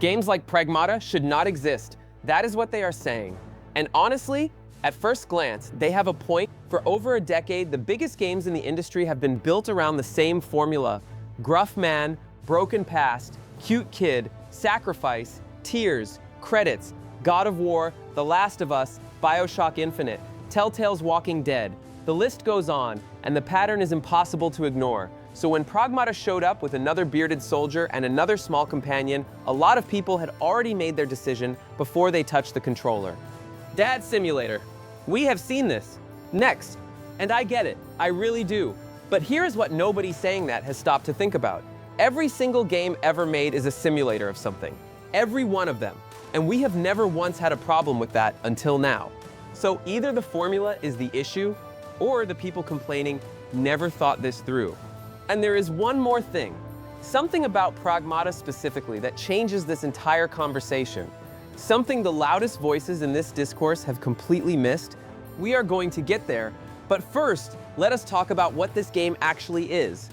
Games like Pragmata should not exist. That is what they are saying. And honestly, at first glance, they have a point. For over a decade, the biggest games in the industry have been built around the same formula: gruff man, broken past, cute kid, sacrifice, tears, credits, God of War, The Last of Us, BioShock Infinite, Telltale's Walking Dead. The list goes on, and the pattern is impossible to ignore. So when Pragmata showed up with another bearded soldier and another small companion, a lot of people had already made their decision before they touched the controller. Dad Simulator. We have seen this. Next. And I get it, I really do. But here's what nobody saying that has stopped to think about. Every single game ever made is a simulator of something. Every one of them. And we have never once had a problem with that until now. So either the formula is the issue, or the people complaining never thought this through. And there is one more thing. Something about Pragmata specifically that changes this entire conversation. Something the loudest voices in this discourse have completely missed. We are going to get there, but first, let us talk about what this game actually is.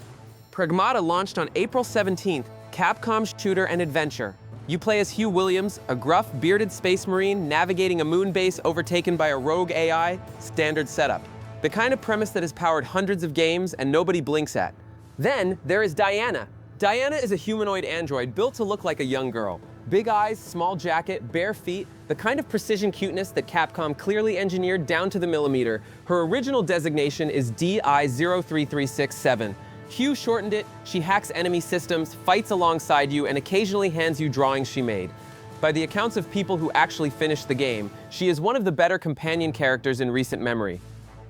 Pragmata launched on April 17th, Capcom's shooter and adventure. You play as Hugh Williams, a gruff, bearded space marine navigating a moon base overtaken by a rogue AI. Standard setup. The kind of premise that has powered hundreds of games and nobody blinks at. Then there is Diana. Diana is a humanoid android built to look like a young girl. Big eyes, small jacket, bare feet, the kind of precision cuteness that Capcom clearly engineered down to the millimeter. Her original designation is DI-03367. Hugh shortened it. She hacks enemy systems, fights alongside you, and occasionally hands you drawings she made. By the accounts of people who actually finished the game, she is one of the better companion characters in recent memory.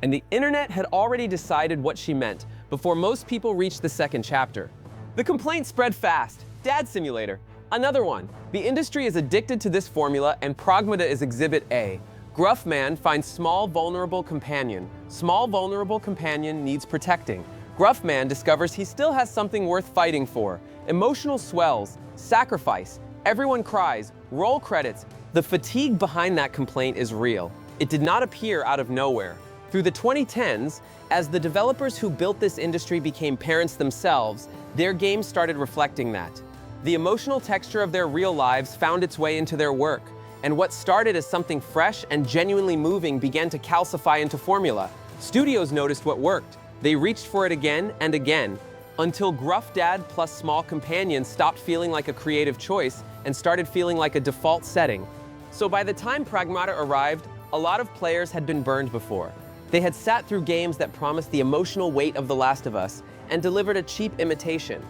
And the internet had already decided what she meant before most people reached the second chapter. The complaints spread fast. Dad Simulator. Another one. The industry is addicted to this formula, and Pragmata is Exhibit A. Gruff man finds small, vulnerable companion. Small, vulnerable companion needs protecting. Gruff man discovers he still has something worth fighting for. Emotional swells. Sacrifice. Everyone cries. Roll credits. The fatigue behind that complaint is real. It did not appear out of nowhere. Through the 2010s, as the developers who built this industry became parents themselves, their games started reflecting that. The emotional texture of their real lives found its way into their work, and what started as something fresh and genuinely moving began to calcify into formula. Studios noticed what worked. They reached for it again and again, until gruff dad plus small companion stopped feeling like a creative choice and started feeling like a default setting. So by the time Pragmata arrived, a lot of players had been burned before. They had sat through games that promised the emotional weight of The Last of Us and delivered a cheap imitation.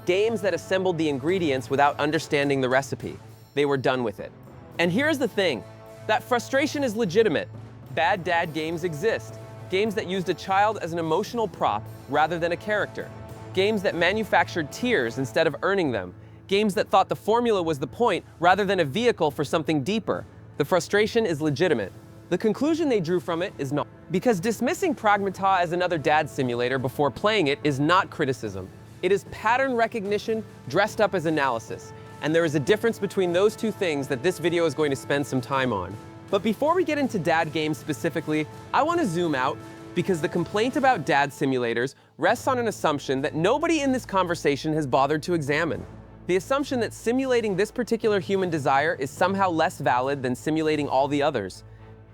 Games that assembled the ingredients without understanding the recipe. They were done with it. And here's the thing, that frustration is legitimate. Bad dad games exist. Games that used a child as an emotional prop rather than a character. Games that manufactured tears instead of earning them. Games that thought the formula was the point rather than a vehicle for something deeper. The frustration is legitimate. The conclusion they drew from it is not. Because dismissing Pragmata as another dad simulator before playing it is not criticism. It is pattern recognition dressed up as analysis. And there is a difference between those two things that this video is going to spend some time on. But before we get into dad games specifically, I want to zoom out because the complaint about dad simulators rests on an assumption that nobody in this conversation has bothered to examine. The assumption that simulating this particular human desire is somehow less valid than simulating all the others.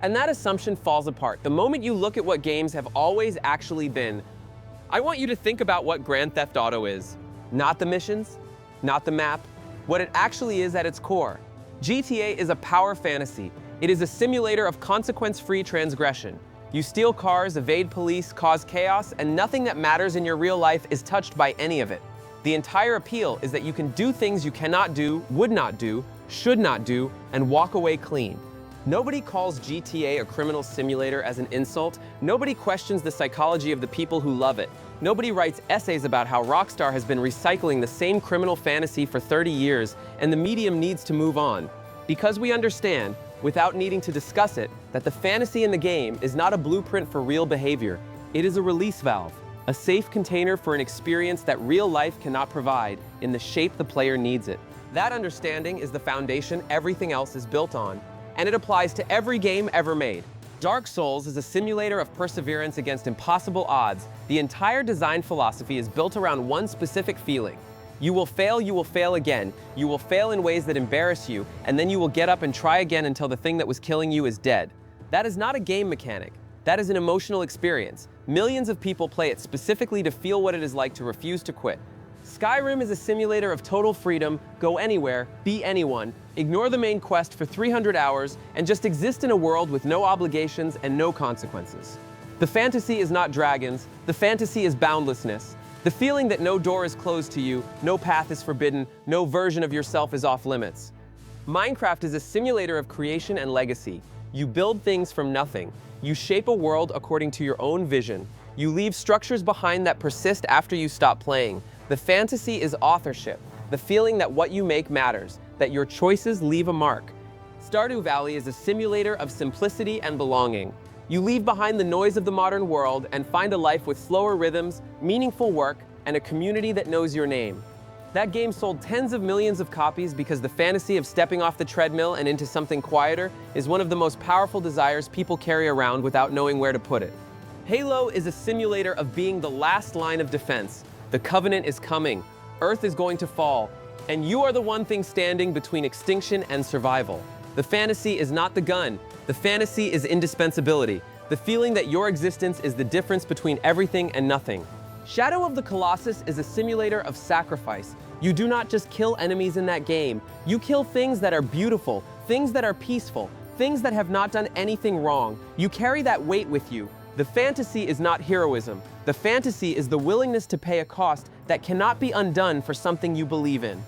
And that assumption falls apart the moment you look at what games have always actually been. I want you to think about what Grand Theft Auto is. Not the missions, not the map, what it actually is at its core. GTA is a power fantasy. It is a simulator of consequence-free transgression. You steal cars, evade police, cause chaos, and nothing that matters in your real life is touched by any of it. The entire appeal is that you can do things you cannot do, would not do, should not do, and walk away clean. Nobody calls GTA a criminal simulator as an insult. Nobody questions the psychology of the people who love it. Nobody writes essays about how Rockstar has been recycling the same criminal fantasy for 30 years and the medium needs to move on. Because we understand, without needing to discuss it, that the fantasy in the game is not a blueprint for real behavior. It is a release valve, a safe container for an experience that real life cannot provide in the shape the player needs it. That understanding is the foundation everything else is built on, and it applies to every game ever made. Dark Souls is a simulator of perseverance against impossible odds. The entire design philosophy is built around one specific feeling. You will fail again. You will fail in ways that embarrass you, and then you will get up and try again until the thing that was killing you is dead. That is not a game mechanic. That is an emotional experience. Millions of people play it specifically to feel what it is like to refuse to quit. Skyrim is a simulator of total freedom. Go anywhere, be anyone, ignore the main quest for 300 hours, and just exist in a world with no obligations and no consequences. The fantasy is not dragons. The fantasy is boundlessness. The feeling that no door is closed to you, no path is forbidden, no version of yourself is off limits. Minecraft is a simulator of creation and legacy. You build things from nothing. You shape a world according to your own vision. You leave structures behind that persist after you stop playing. The fantasy is authorship, the feeling that what you make matters, that your choices leave a mark. Stardew Valley is a simulator of simplicity and belonging. You leave behind the noise of the modern world and find a life with slower rhythms, meaningful work, and a community that knows your name. That game sold tens of millions of copies because the fantasy of stepping off the treadmill and into something quieter is one of the most powerful desires people carry around without knowing where to put it. Halo is a simulator of being the last line of defense. The Covenant is coming, Earth is going to fall, and you are the one thing standing between extinction and survival. The fantasy is not the gun. The fantasy is indispensability, the feeling that your existence is the difference between everything and nothing. Shadow of the Colossus is a simulator of sacrifice. You do not just kill enemies in that game. You kill things that are beautiful, things that are peaceful, things that have not done anything wrong. You carry that weight with you. The fantasy is not heroism. The fantasy is the willingness to pay a cost that cannot be undone for something you believe in.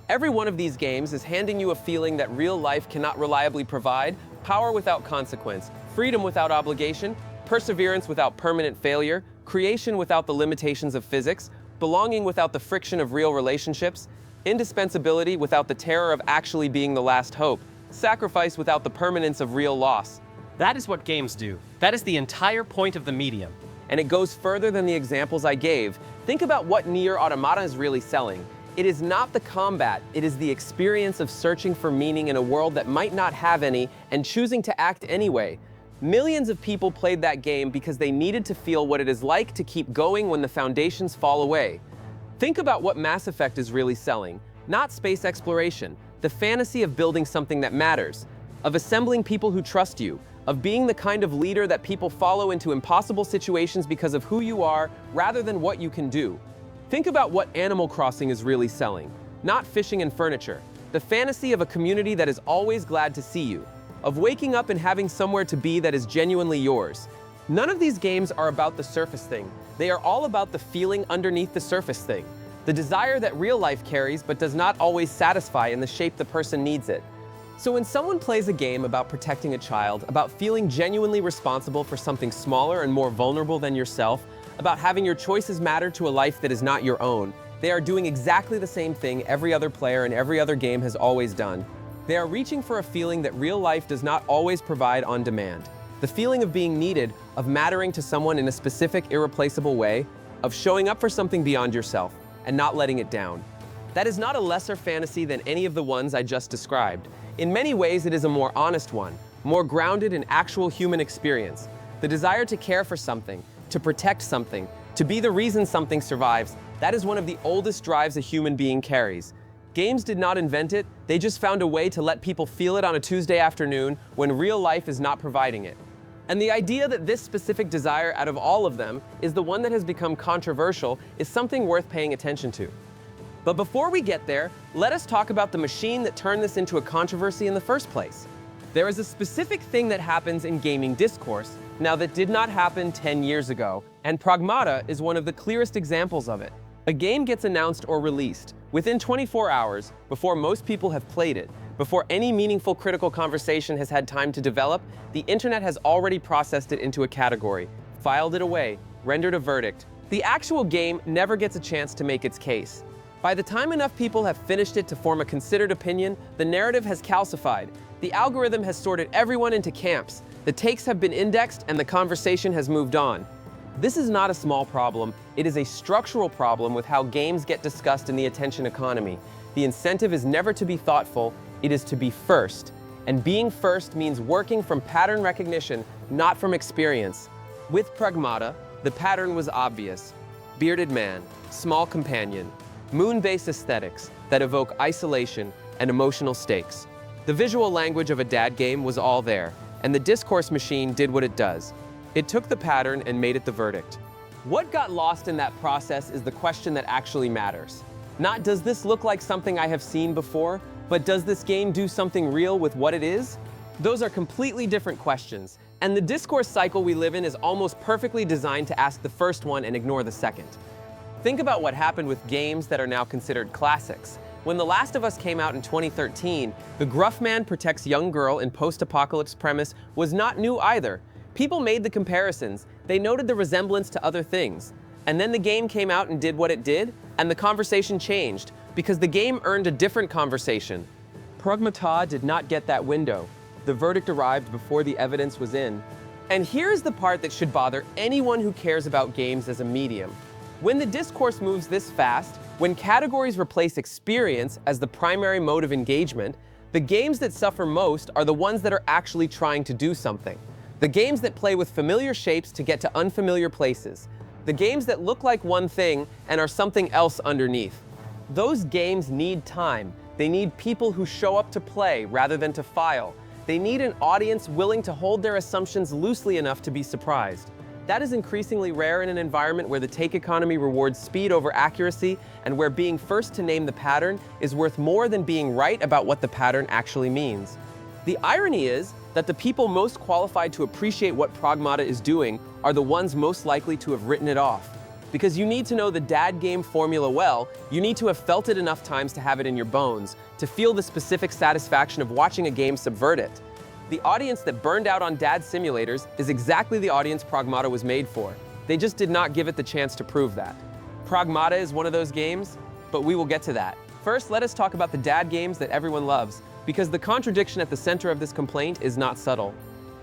Every one of these games is handing you a feeling that real life cannot reliably provide: power without consequence, freedom without obligation, perseverance without permanent failure, creation without the limitations of physics, belonging without the friction of real relationships, indispensability without the terror of actually being the last hope, sacrifice without the permanence of real loss. That is what games do. That is the entire point of the medium. And it goes further than the examples I gave. Think about what Nier Automata is really selling. It is not the combat, it is the experience of searching for meaning in a world that might not have any and choosing to act anyway. Millions of people played that game because they needed to feel what it is like to keep going when the foundations fall away. Think about what Mass Effect is really selling. Not space exploration, the fantasy of building something that matters, of assembling people who trust you, of being the kind of leader that people follow into impossible situations because of who you are rather than what you can do. Think about what Animal Crossing is really selling. Not fishing and furniture. The fantasy of a community that is always glad to see you. Of waking up and having somewhere to be that is genuinely yours. None of these games are about the surface thing. They are all about the feeling underneath the surface thing. The desire that real life carries but does not always satisfy in the shape the person needs it. So when someone plays a game about protecting a child, about feeling genuinely responsible for something smaller and more vulnerable than yourself, about having your choices matter to a life that is not your own, they are doing exactly the same thing every other player in every other game has always done. They are reaching for a feeling that real life does not always provide on demand. The feeling of being needed, of mattering to someone in a specific, irreplaceable way, of showing up for something beyond yourself and not letting it down. That is not a lesser fantasy than any of the ones I just described. In many ways, it is a more honest one, more grounded in actual human experience. The desire to care for something, to protect something, to be the reason something survives, that is one of the oldest drives a human being carries. Games did not invent it, they just found a way to let people feel it on a Tuesday afternoon when real life is not providing it. And the idea that this specific desire out of all of them is the one that has become controversial is something worth paying attention to. But before we get there, let us talk about the machine that turned this into a controversy in the first place. There is a specific thing that happens in gaming discourse now that did not happen 10 years ago, and Pragmata is one of the clearest examples of it. A game gets announced or released within 24 hours before most people have played it. Before any meaningful critical conversation has had time to develop, the internet has already processed it into a category, filed it away, rendered a verdict. The actual game never gets a chance to make its case. By the time enough people have finished it to form a considered opinion, the narrative has calcified. The algorithm has sorted everyone into camps. The takes have been indexed and the conversation has moved on. This is not a small problem. It is a structural problem with how games get discussed in the attention economy. The incentive is never to be thoughtful, it is to be first. And being first means working from pattern recognition, not from experience. With Pragmata, the pattern was obvious. Bearded man, small companion, moon-based aesthetics that evoke isolation and emotional stakes. The visual language of a dad game was all there, and the discourse machine did what it does. It took the pattern and made it the verdict. What got lost in that process is the question that actually matters. Not does this look like something I have seen before, but does this game do something real with what it is? Those are completely different questions, and the discourse cycle we live in is almost perfectly designed to ask the first one and ignore the second. Think about what happened with games that are now considered classics. When The Last of Us came out in 2013, the gruff man protects young girl in post-apocalypse premise was not new either. People made the comparisons, they noted the resemblance to other things. And then the game came out and did what it did, and the conversation changed, because the game earned a different conversation. Pragmata did not get that window. The verdict arrived before the evidence was in. And here's the part that should bother anyone who cares about games as a medium. When the discourse moves this fast, when categories replace experience as the primary mode of engagement, the games that suffer most are the ones that are actually trying to do something. The games that play with familiar shapes to get to unfamiliar places. The games that look like one thing and are something else underneath. Those games need time. They need people who show up to play rather than to file. They need an audience willing to hold their assumptions loosely enough to be surprised. That is increasingly rare in an environment where the take economy rewards speed over accuracy and where being first to name the pattern is worth more than being right about what the pattern actually means. The irony is that the people most qualified to appreciate what Pragmata is doing are the ones most likely to have written it off. Because you need to know the dad game formula well, you need to have felt it enough times to have it in your bones, to feel the specific satisfaction of watching a game subvert it. The audience that burned out on dad simulators is exactly the audience Pragmata was made for. They just did not give it the chance to prove that. Pragmata is one of those games, but we will get to that. First, let us talk about the dad games that everyone loves, because the contradiction at the center of this complaint is not subtle.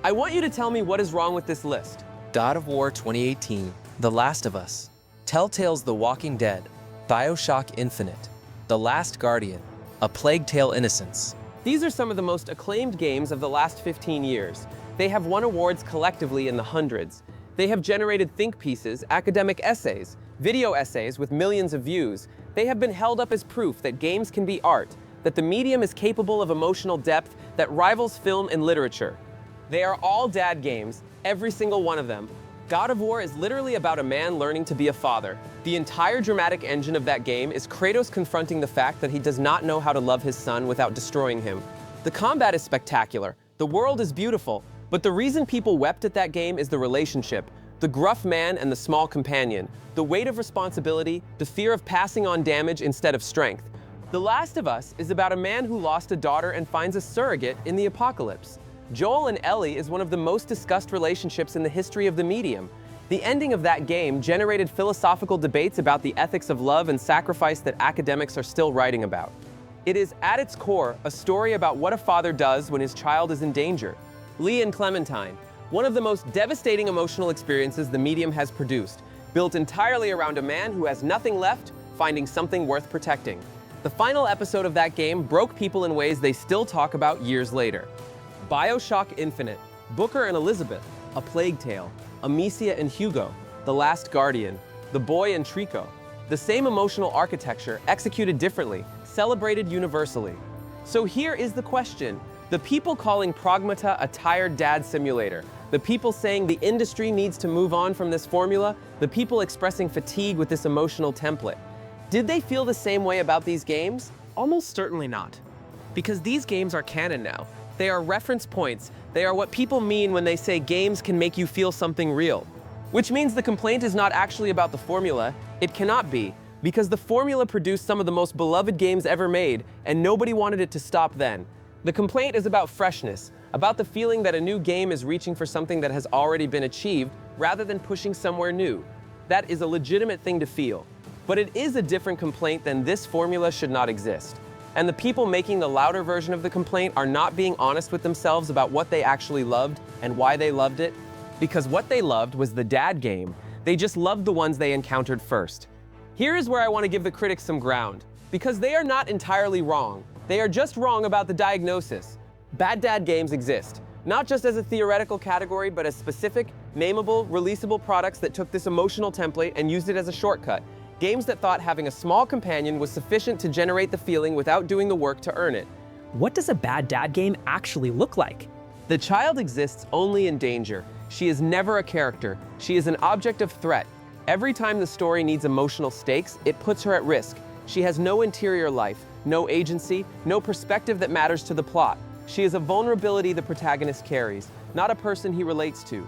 I want you to tell me what is wrong with this list. God of War 2018, The Last of Us, Telltale's The Walking Dead, BioShock Infinite, The Last Guardian, A Plague Tale: Innocence. These are some of the most acclaimed games of the last 15 years. They have won awards collectively in the hundreds. They have generated think pieces, academic essays, video essays with millions of views. They have been held up as proof that games can be art, that the medium is capable of emotional depth that rivals film and literature. They are all dad games, every single one of them. God of War is literally about a man learning to be a father. The entire dramatic engine of that game is Kratos confronting the fact that he does not know how to love his son without destroying him. The combat is spectacular, the world is beautiful, but the reason people wept at that game is the relationship. The gruff man and the small companion, the weight of responsibility, the fear of passing on damage instead of strength. The Last of Us is about a man who lost a daughter and finds a surrogate in the apocalypse. Joel and Ellie is one of the most discussed relationships in the history of the medium. The ending of that game generated philosophical debates about the ethics of love and sacrifice that academics are still writing about. It is, at its core, a story about what a father does when his child is in danger. Lee and Clementine, one of the most devastating emotional experiences the medium has produced, built entirely around a man who has nothing left, finding something worth protecting. The final episode of that game broke people in ways they still talk about years later. BioShock Infinite, Booker and Elizabeth, A Plague Tale, Amicia and Hugo, The Last Guardian, The Boy and Trico. The same emotional architecture, executed differently, celebrated universally. So here is the question. The people calling Pragmata a tired dad simulator, the people saying the industry needs to move on from this formula, the people expressing fatigue with this emotional template. Did they feel the same way about these games? Almost certainly not. Because these games are canon now. They are reference points. They are what people mean when they say games can make you feel something real. Which means the complaint is not actually about the formula. It cannot be, because the formula produced some of the most beloved games ever made, and nobody wanted it to stop then. The complaint is about freshness, about the feeling that a new game is reaching for something that has already been achieved, rather than pushing somewhere new. That is a legitimate thing to feel. But it is a different complaint than this formula should not exist. And the people making the louder version of the complaint are not being honest with themselves about what they actually loved and why they loved it. Because what they loved was the dad game. They just loved the ones they encountered first. Here is where I want to give the critics some ground. Because they are not entirely wrong. They are just wrong about the diagnosis. Bad dad games exist, not just as a theoretical category, but as specific, nameable, releasable products that took this emotional template and used it as a shortcut. Games that thought having a small companion was sufficient to generate the feeling without doing the work to earn it. What does a bad dad game actually look like? The child exists only in danger. She is never a character. She is an object of threat. Every time the story needs emotional stakes, it puts her at risk. She has no interior life, no agency, no perspective that matters to the plot. She is a vulnerability the protagonist carries, not a person he relates to.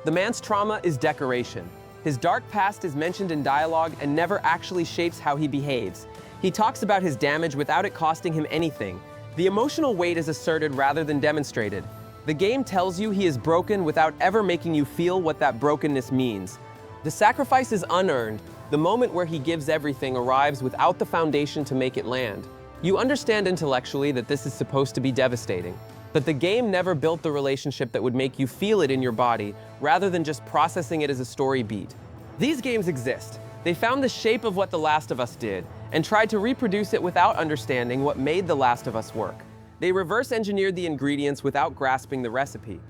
The man's trauma is decoration. His dark past is mentioned in dialogue and never actually shapes how he behaves. He talks about his damage without it costing him anything. The emotional weight is asserted rather than demonstrated. The game tells you he is broken without ever making you feel what that brokenness means. The sacrifice is unearned. The moment where he gives everything arrives without the foundation to make it land. You understand intellectually that this is supposed to be devastating, but the game never built the relationship that would make you feel it in your body, rather than just processing it as a story beat. These games exist. They found the shape of what The Last of Us did, and tried to reproduce it without understanding what made The Last of Us work. They reverse-engineered the ingredients without grasping the recipe.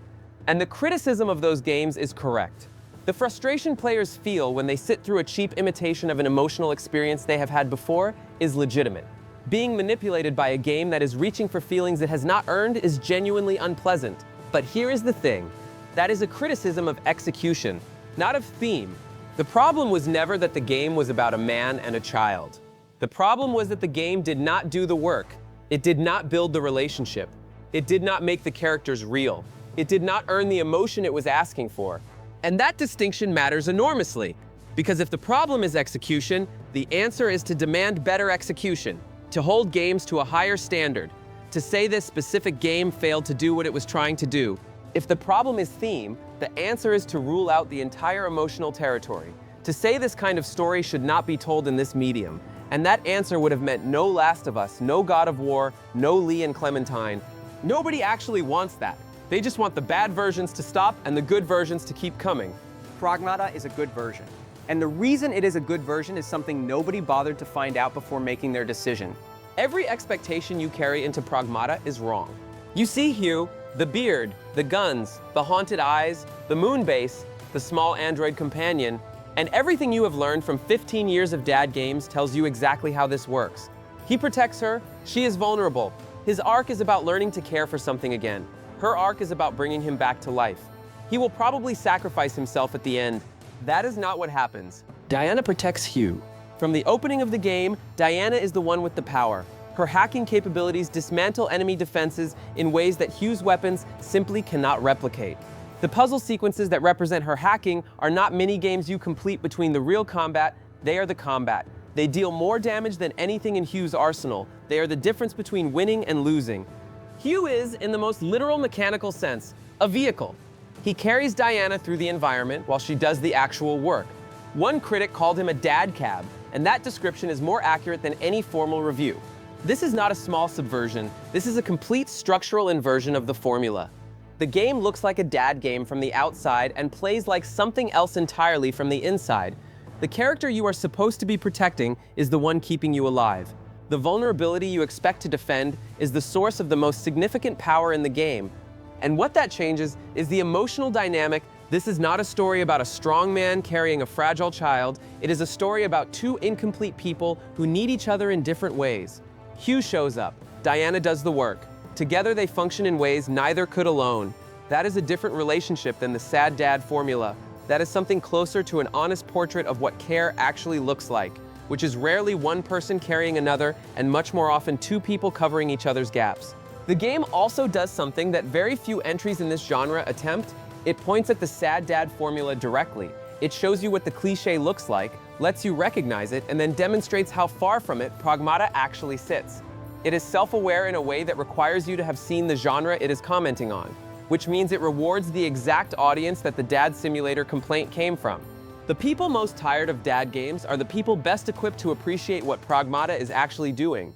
And the criticism of those games is correct. The frustration players feel when they sit through a cheap imitation of an emotional experience they have had before is legitimate. Being manipulated by a game that is reaching for feelings it has not earned is genuinely unpleasant. But here is the thing. That is a criticism of execution, not of theme. The problem was never that the game was about a man and a child. The problem was that the game did not do the work. It did not build the relationship. It did not make the characters real. It did not earn the emotion it was asking for. And that distinction matters enormously, because if the problem is execution, the answer is to demand better execution, to hold games to a higher standard, to say this specific game failed to do what it was trying to do. If the problem is theme, the answer is to rule out the entire emotional territory, to say this kind of story should not be told in this medium. And that answer would have meant no Last of Us, no God of War, no Lee and Clementine. Nobody actually wants that. They just want the bad versions to stop and the good versions to keep coming. Pragmata is a good version. And the reason it is a good version is something nobody bothered to find out before making their decision. Every expectation you carry into Pragmata is wrong. You see Hugh, the beard, the guns, the haunted eyes, the moon base, the small android companion, and everything you have learned from 15 years of dad games tells you exactly how this works. He protects her, she is vulnerable. His arc is about learning to care for something again. Her arc is about bringing him back to life. He will probably sacrifice himself at the end. That is not what happens. Diana protects Hugh. From the opening of the game, Diana is the one with the power. Her hacking capabilities dismantle enemy defenses in ways that Hugh's weapons simply cannot replicate. The puzzle sequences that represent her hacking are not mini-games you complete between the real combat, they are the combat. They deal more damage than anything in Hugh's arsenal. They are the difference between winning and losing. Hugh is, in the most literal mechanical sense, a vehicle. He carries Diana through the environment while she does the actual work. One critic called him a dad cab, and that description is more accurate than any formal review. This is not a small subversion. This is a complete structural inversion of the formula. The game looks like a dad game from the outside and plays like something else entirely from the inside. The character you are supposed to be protecting is the one keeping you alive. The vulnerability you expect to defend is the source of the most significant power in the game. And what that changes is the emotional dynamic. This is not a story about a strong man carrying a fragile child. It is a story about two incomplete people who need each other in different ways. Hugh shows up. Diana does the work. Together they function in ways neither could alone. That is a different relationship than the sad dad formula. That is something closer to an honest portrait of what care actually looks like, which is rarely one person carrying another and much more often two people covering each other's gaps. The game also does something that very few entries in this genre attempt. It points at the sad dad formula directly. It shows you what the cliché looks like, lets you recognize it, and then demonstrates how far from it Pragmata actually sits. It is self-aware in a way that requires you to have seen the genre it is commenting on, which means it rewards the exact audience that the dad simulator complaint came from. The people most tired of dad games are the people best equipped to appreciate what Pragmata is actually doing.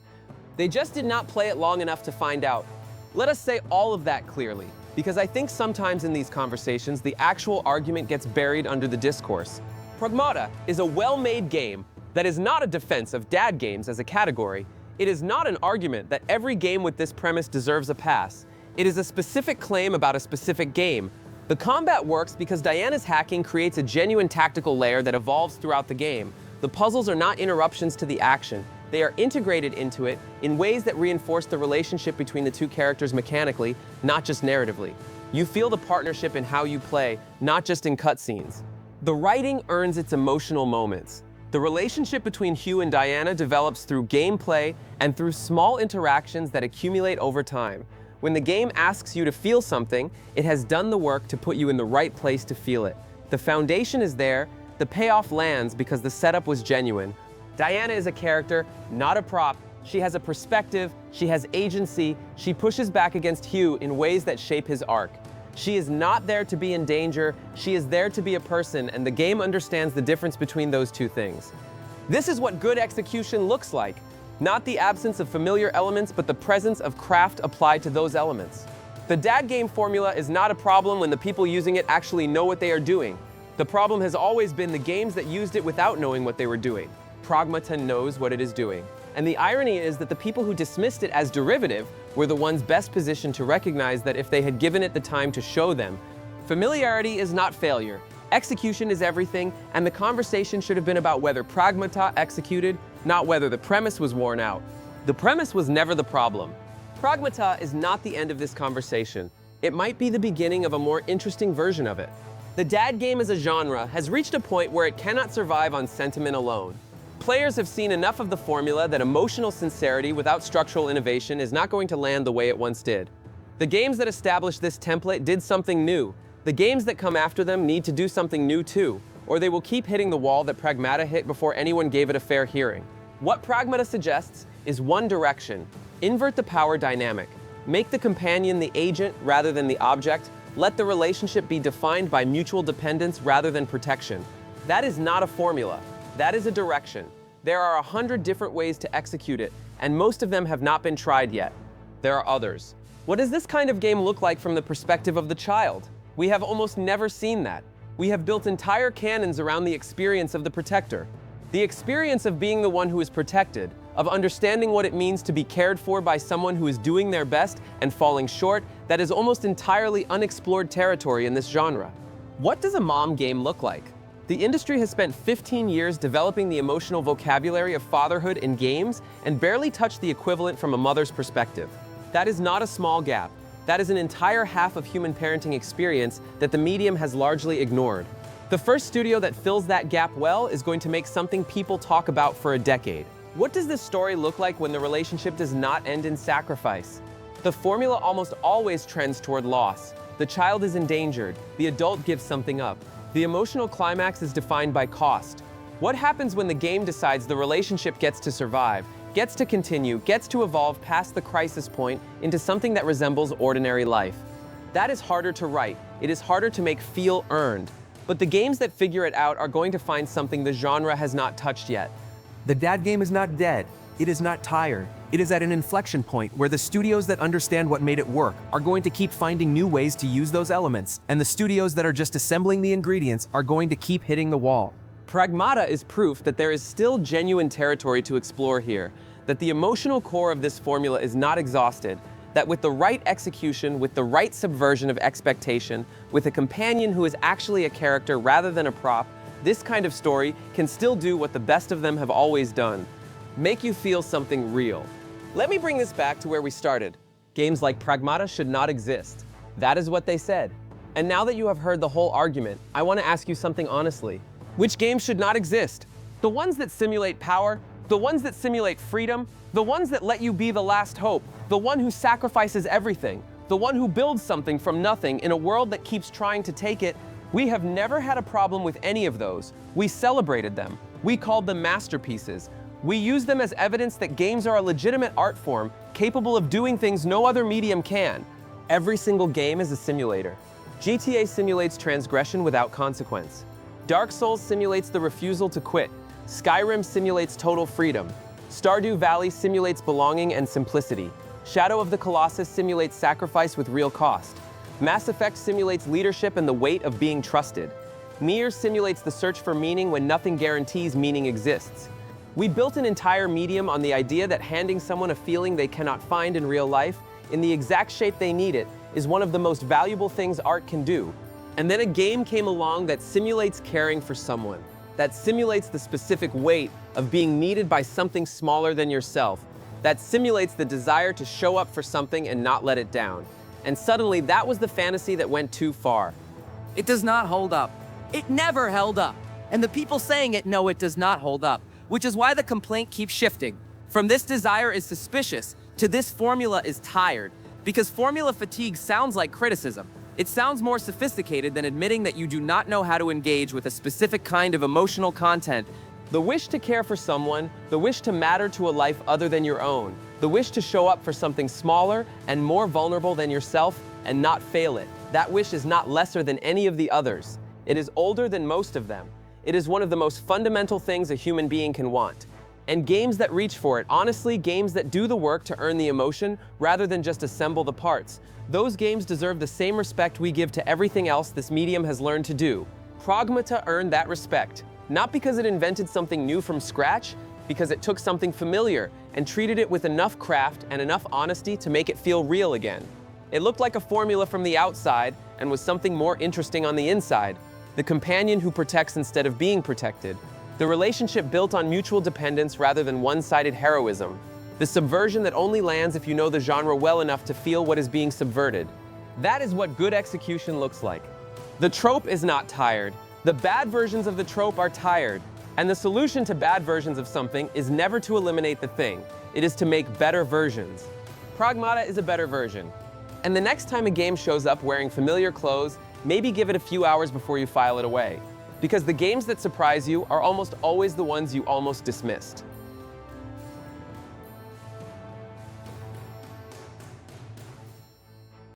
They just did not play it long enough to find out. Let us say all of that clearly, because I think sometimes in these conversations the actual argument gets buried under the discourse. Pragmata is a well-made game that is not a defense of dad games as a category. It is not an argument that every game with this premise deserves a pass. It is a specific claim about a specific game. The combat works because Diana's hacking creates a genuine tactical layer that evolves throughout the game. The puzzles are not interruptions to the action. They are integrated into it in ways that reinforce the relationship between the two characters mechanically, not just narratively. You feel the partnership in how you play, not just in cutscenes. The writing earns its emotional moments. The relationship between Hugh and Diana develops through gameplay and through small interactions that accumulate over time. When the game asks you to feel something, it has done the work to put you in the right place to feel it. The foundation is there, the payoff lands because the setup was genuine. Diana is a character, not a prop. She has a perspective, she has agency, she pushes back against Hugh in ways that shape his arc. She is not there to be in danger, she is there to be a person, and the game understands the difference between those two things. This is what good execution looks like. Not the absence of familiar elements, but the presence of craft applied to those elements. The dad game formula is not a problem when the people using it actually know what they are doing. The problem has always been the games that used it without knowing what they were doing. Pragmata knows what it is doing. And the irony is that the people who dismissed it as derivative were the ones best positioned to recognize that if they had given it the time to show them. Familiarity is not failure. Execution is everything, and the conversation should have been about whether Pragmata executed, not whether the premise was worn out. The premise was never the problem. Pragmata is not the end of this conversation. It might be the beginning of a more interesting version of it. The dad game as a genre has reached a point where it cannot survive on sentiment alone. Players have seen enough of the formula that emotional sincerity without structural innovation is not going to land the way it once did. The games that established this template did something new. The games that come after them need to do something new too, or they will keep hitting the wall that Pragmata hit before anyone gave it a fair hearing. What Pragmata suggests is one direction. Invert the power dynamic. Make the companion the agent rather than the object. Let the relationship be defined by mutual dependence rather than protection. That is not a formula. That is a direction. There are 100 different ways to execute it, and most of them have not been tried yet. There are others. What does this kind of game look like from the perspective of the child? We have almost never seen that. We have built entire canons around the experience of the protector. The experience of being the one who is protected, of understanding what it means to be cared for by someone who is doing their best and falling short, that is almost entirely unexplored territory in this genre. What does a mom game look like? The industry has spent 15 years developing the emotional vocabulary of fatherhood in games and barely touched the equivalent from a mother's perspective. That is not a small gap. That is an entire half of human parenting experience that the medium has largely ignored. The first studio that fills that gap well is going to make something people talk about for a decade. What does this story look like when the relationship does not end in sacrifice? The formula almost always trends toward loss. The child is endangered. The adult gives something up. The emotional climax is defined by cost. What happens when the game decides the relationship gets to survive, gets to continue, gets to evolve past the crisis point into something that resembles ordinary life? That is harder to write. It is harder to make feel earned. But the games that figure it out are going to find something the genre has not touched yet. The dad game is not dead. It is not tired. It is at an inflection point where the studios that understand what made it work are going to keep finding new ways to use those elements, and the studios that are just assembling the ingredients are going to keep hitting the wall. Pragmata is proof that there is still genuine territory to explore here, that the emotional core of this formula is not exhausted, that with the right execution, with the right subversion of expectation, with a companion who is actually a character rather than a prop, this kind of story can still do what the best of them have always done: make you feel something real. Let me bring this back to where we started. Games like Pragmata should not exist. That is what they said. And now that you have heard the whole argument, I want to ask you something honestly. Which games should not exist? The ones that simulate power? The ones that simulate freedom? The ones that let you be the last hope? The one who sacrifices everything? The one who builds something from nothing in a world that keeps trying to take it? We have never had a problem with any of those. We celebrated them. We called them masterpieces. We use them as evidence that games are a legitimate art form capable of doing things no other medium can. Every single game is a simulator. GTA simulates transgression without consequence. Dark Souls simulates the refusal to quit. Skyrim simulates total freedom. Stardew Valley simulates belonging and simplicity. Shadow of the Colossus simulates sacrifice with real cost. Mass Effect simulates leadership and the weight of being trusted. Nier simulates the search for meaning when nothing guarantees meaning exists. We built an entire medium on the idea that handing someone a feeling they cannot find in real life, in the exact shape they need it, is one of the most valuable things art can do. And then a game came along that simulates caring for someone. that simulates the specific weight of being needed by something smaller than yourself, that simulates the desire to show up for something and not let it down. And suddenly, that was the fantasy that went too far. It does not hold up. It never held up. And the people saying it know it does not hold up, which is why the complaint keeps shifting. From this desire is suspicious to this formula is tired, because formula fatigue sounds like criticism. It sounds more sophisticated than admitting that you do not know how to engage with a specific kind of emotional content. The wish to care for someone, the wish to matter to a life other than your own, the wish to show up for something smaller and more vulnerable than yourself and not fail it. That wish is not lesser than any of the others. It is older than most of them. It is one of the most fundamental things a human being can want. And games that reach for it, honestly, games that do the work to earn the emotion rather than just assemble the parts, those games deserve the same respect we give to everything else this medium has learned to do. Pragmata earned that respect, not because it invented something new from scratch, because it took something familiar and treated it with enough craft and enough honesty to make it feel real again. It looked like a formula from the outside and was something more interesting on the inside. The companion who protects instead of being protected. The relationship built on mutual dependence rather than one-sided heroism. The subversion that only lands if you know the genre well enough to feel what is being subverted. That is what good execution looks like. The trope is not tired. The bad versions of the trope are tired. And the solution to bad versions of something is never to eliminate the thing. It is to make better versions. Pragmata is a better version. And the next time a game shows up wearing familiar clothes, maybe give it a few hours before you file it away. Because the games that surprise you are almost always the ones you almost dismissed.